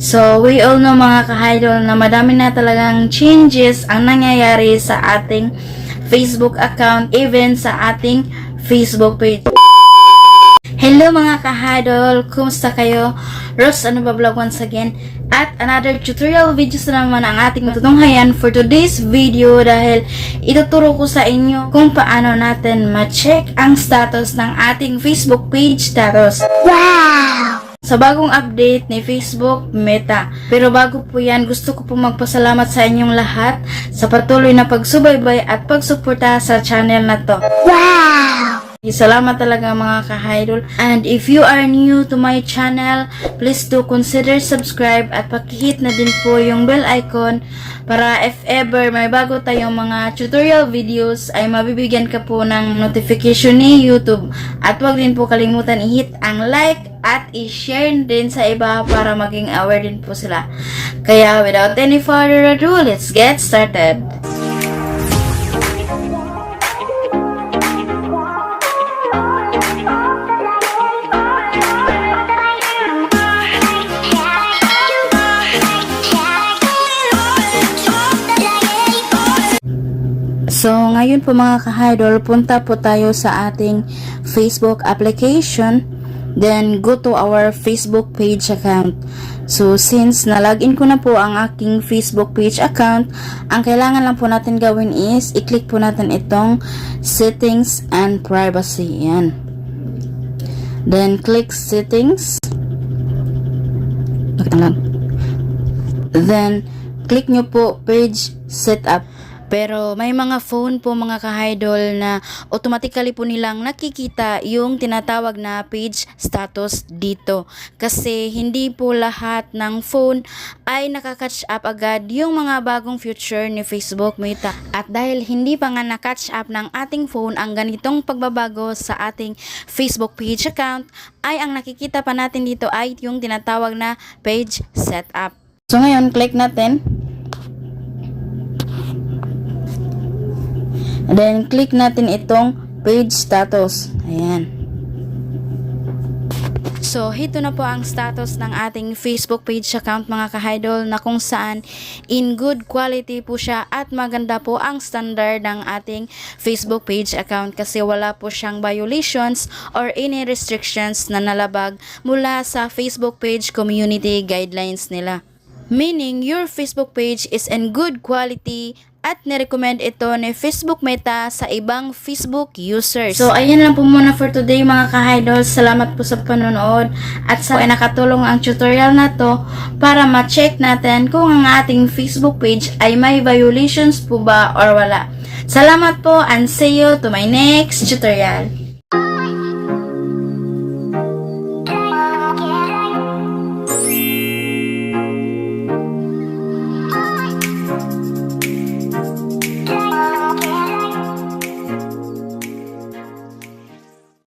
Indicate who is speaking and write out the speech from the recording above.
Speaker 1: So, we all know mga ka-idol na madami na talagang changes ang nangyayari sa ating Facebook account, even sa ating Facebook page. Hello mga ka-idol! Kumusta kayo? Rose Ano Ba Vlog once again. At another tutorial videos na naman ang ating matutunghayan for today's video dahil ituturo ko sa inyo kung paano natin ma-check ang status ng ating Facebook page status. Wow! Sa bagong update ni Facebook Meta. Pero bago po yan, gusto ko po magpasalamat sa inyong lahat sa patuloy na pagsubaybay at pagsuporta sa channel na to. Wow! Salamat talaga mga ka-idol. And if you are new to my channel, please do consider subscribe at pakihit na din po yung bell icon para if ever may bago tayong mga tutorial videos ay mabibigyan ka po ng notification ni YouTube. At wag din po kalimutan i-hit ang like at i-share din sa iba para maging aware din po sila. Kaya without any further ado, let's get started. So, ngayon po mga ka-idol, punta po tayo sa ating Facebook application. Then, go to our Facebook page account. So, since na-login ko na po ang aking Facebook page account, ang kailangan lang po natin gawin is, i-click po natin itong Settings and Privacy. Yan. Then, click Settings. Then, click nyo po Page Setup. Pero may mga phone po mga ka-idol na automatically po nilang nakikita yung tinatawag na page status dito. Kasi hindi po lahat ng phone ay nakakatch up agad yung mga bagong feature ni Facebook Meta. At dahil hindi pa nga nakatch up ng ating phone ang ganitong pagbabago sa ating Facebook page account, ay ang nakikita pa natin dito ay yung tinatawag na page setup. So ngayon, click natin. And then, click natin itong page status. Ayan. So, ito na po ang status ng ating Facebook page account mga ka-idol na kung saan in good quality po siya at maganda po ang standard ng ating Facebook page account kasi wala po siyang violations or any restrictions na nalabag mula sa Facebook page community guidelines nila. Meaning, your Facebook page is in good quality at nirecommend ito ni Facebook Meta sa ibang Facebook users. So, ayan lang po muna for today mga ka-idol. Salamat po sa panonood at sa ay nakatulong ang tutorial na to para ma-check natin kung ang ating Facebook page ay may violations po ba or wala. Salamat po and see you to my next tutorial.